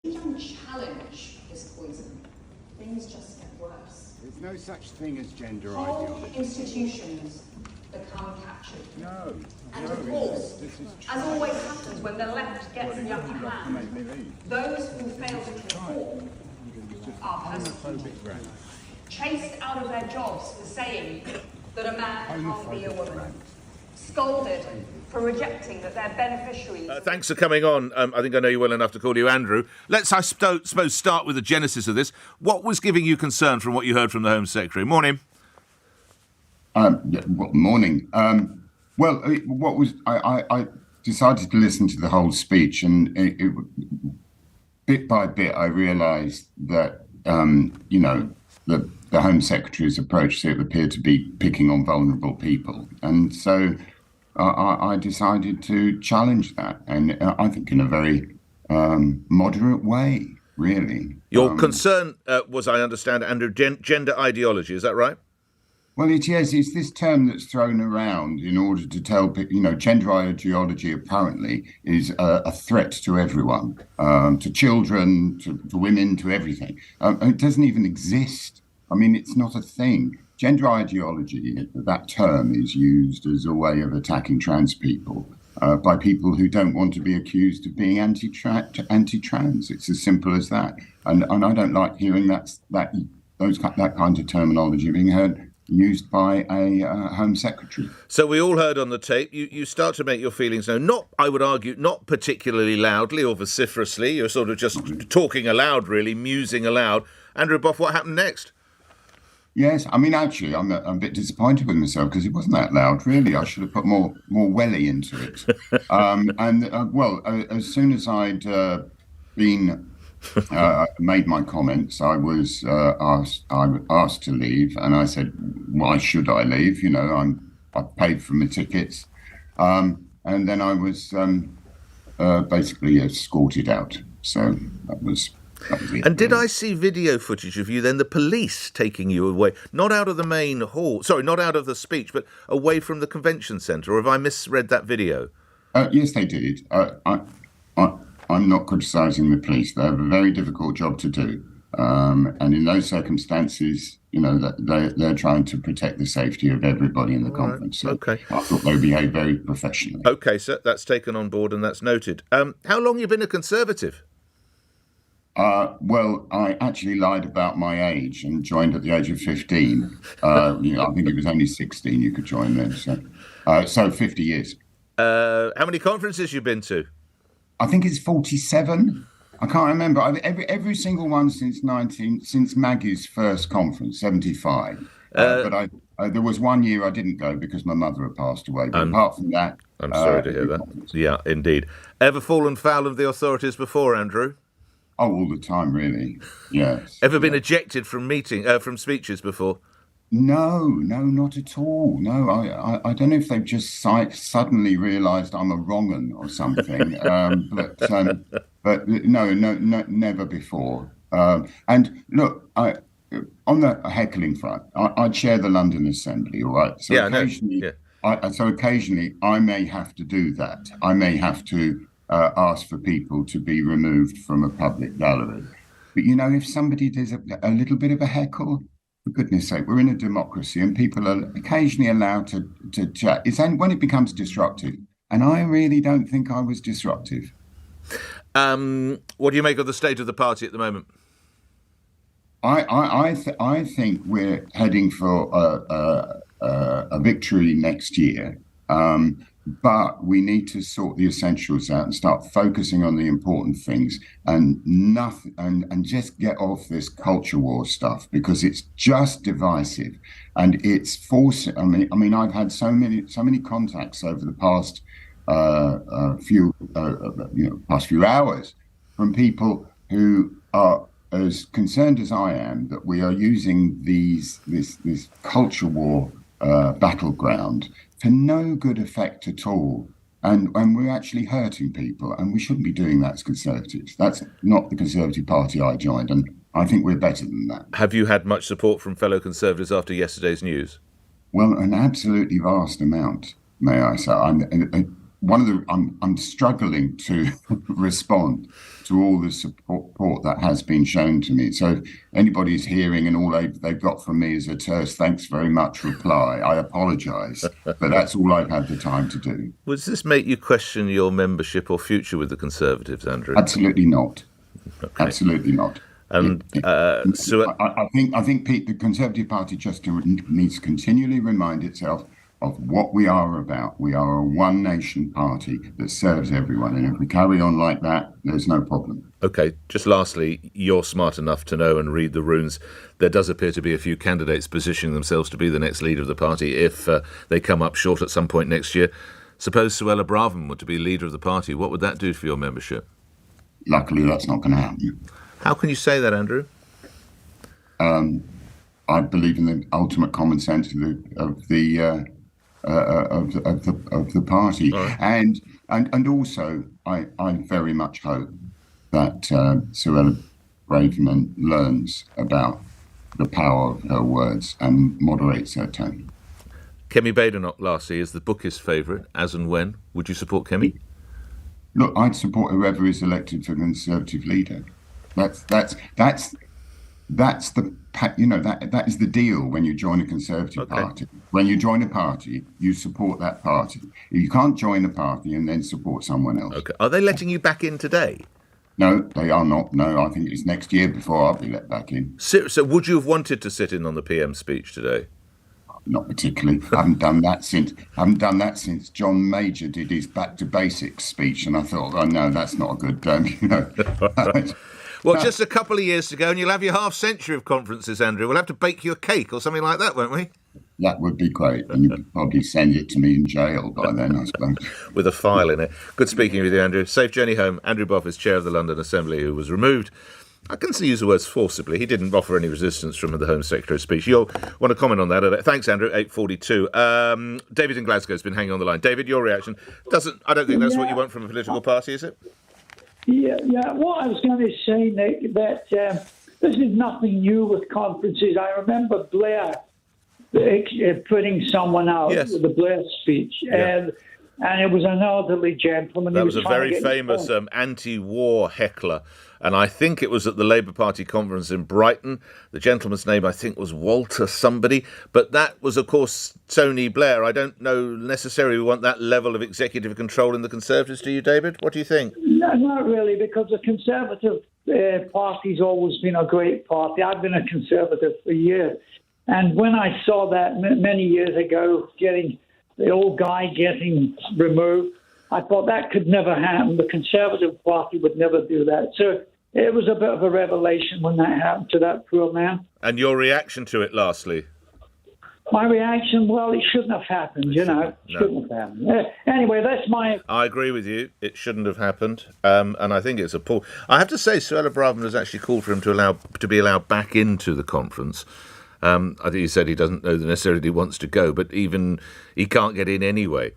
you don't challenge this poison, things just get worse. There's no such thing as gender Whole ideology. institutions become captured. No. And of course, as always happens when the left gets the upper hand, those who fail to conform are persecuted, chased out of their jobs for saying that a man can't be a woman, scolded for rejecting that they're beneficiaries. Thanks for coming on. I think I know you well enough to call you Andrew. Let's, I suppose, start with the genesis of this. What was giving you concern from what you heard from the Home Secretary? Morning. Morning. What was I decided to listen to the whole speech, and bit by bit I realised that the Home Secretary's approach to it appeared to be picking on vulnerable people, and so I decided to challenge that, and I think in a very moderate way, really. Your concern was, I understand, Andrew, gender ideology. Is that right? Well, it's this term that's thrown around in order to tell people, gender ideology apparently is a threat to everyone, to children, to women, to everything. It doesn't even exist. I mean, it's not a thing. Gender ideology, that term is used as a way of attacking trans people by people who don't want to be accused of being anti-trans. It's as simple as that. And I don't like hearing that kind of terminology being used by a Home Secretary. So we all heard on the tape, you start to make your feelings known, I would argue, not particularly loudly or vociferously. You're sort of just talking aloud, really, musing aloud. Andrew Boff, what happened next? Yes, I mean, actually, I'm a bit disappointed with myself because it wasn't that loud, really. I should have put more welly into it. As soon as I'd made my comments, I was asked to leave, and I said, "Why should I leave? I paid for my tickets," and then I was basically escorted out. So that was it. And did I see video footage of you then, the police taking you away, not out of the main hall, not out of the speech, but away from the convention centre, or have I misread that video? Yes, they did. I'm not criticising the police. They have a very difficult job to do. And in those circumstances, they're trying to protect the safety of everybody in the conference. So okay. I thought they behaved very professionally. OK, so that's taken on board and that's noted. How long have you been a Conservative? I actually lied about my age and joined at the age of 15. I think it was only 16 you could join then. So 50 years. How many conferences you've been to? I think it's 47. I can't remember. Every single one since Maggie's first conference, 75. But there was 1 year I didn't go because my mother had passed away. But apart from that, I'm sorry to hear that. Conference. Yeah, indeed. Ever fallen foul of the authorities before, Andrew? Oh, all the time, really. Yes. Ever been ejected from from speeches before? No, not at all. No, I don't know if they've just suddenly realised I'm a wrong-un or something. But no, never before. And look, on the heckling front, I chair the London Assembly, all right? So occasionally I may have to do that. I may have to ask for people to be removed from a public gallery. But, if somebody does a little bit of a heckle, for goodness sake, we're in a democracy and people are occasionally allowed to chat. It's when it becomes disruptive. And I really don't think I was disruptive. What do you make of the state of the party at the moment? I think we're heading for a victory next year. But we need to sort the essentials out and start focusing on the important things and just get off this culture war stuff, because it's just divisive and it's forcing. I mean, I've had so many contacts over the past few hours from people who are as concerned as I am that we are using this culture war battleground to no good effect at all. And we're actually hurting people, and we shouldn't be doing that as Conservatives. That's not the Conservative Party I joined, and I think we're better than that. Have you had much support from fellow Conservatives after yesterday's news? Well, an absolutely vast amount, may I say. I'm struggling to respond to all the support that has been shown to me. So if anybody's hearing and all they've got from me is a terse "thanks very much" reply, I apologise, but that's all I've had the time to do. Does this make you question your membership or future with the Conservatives, Andrew? Absolutely not. Okay. Absolutely not. And so I think, Pete, the Conservative Party just needs to continually remind itself of what we are about. We are a one nation party that serves everyone. And if we carry on like that, there's no problem. OK, just lastly, you're smart enough to know and read the runes. There does appear to be a few candidates positioning themselves to be the next leader of the party if they come up short at some point next year. Suppose Suella Braverman were to be leader of the party. What would that do for your membership? Luckily, that's not going to happen. How can you say that, Andrew? I believe in the ultimate common sense of the party, right. and also I very much hope that Suella Braverman learns about the power of her words and moderates her tone. Kemi Badenoch, lastly, is the bookist favourite. As and when would you support Kemi? Look, I'd support whoever is elected for Conservative leader. That's the that is the deal when you join a Conservative party. When you join a party, you support that party. You can't join a party and then support someone else. Okay. Are they letting you back in today? No, they are not. No, I think it's next year before I'll be let back in. So would you have wanted to sit in on the PM speech today? Not particularly. I haven't done that since John Major did his Back to Basics speech, and I thought, oh no, that's not a good Well, just a couple of years to go, and you'll have your half century of conferences, Andrew. We'll have to bake you a cake or something like that, won't we? That would be great, and you could probably send it to me in jail by then, I suppose. With a file in it. Good speaking with you, Andrew. Safe journey home. Andrew Boff is chair of the London Assembly, who was removed. I can use the words forcibly. He didn't offer any resistance from the Home Secretary's speech. You'll want to comment on that. Thanks, Andrew. 8:42. David in Glasgow has been hanging on the line. David, your reaction? I don't think that's what you want from a political party, is it? Yeah. What I was going to say, Nick, that this is nothing new with conferences. I remember Blair putting someone out with the Blair speech, and it was an elderly gentleman. That was a very famous anti-war heckler, and I think it was at the Labour Party conference in Brighton. The gentleman's name, I think, was Walter somebody, but that was, of course, Tony Blair. I don't know necessarily we want that level of executive control in the Conservatives, do you, David? What do you think? No, not really, because the Conservative party's always been a great party. I've been a Conservative for years. And when I saw that many years ago, the old guy getting removed, I thought that could never happen. The Conservative Party would never do that. So it was a bit of a revelation when that happened to that poor man. And your reaction to it, lastly? My reaction, well, it shouldn't have happened, Shouldn't have happened. Anyway, that's my... I agree with you. It shouldn't have happened. And I think it's appalling. I have to say, Suella Braverman has actually called for him to be allowed back into the conference. I think he said he doesn't know necessarily he wants to go, but even he can't get in anyway.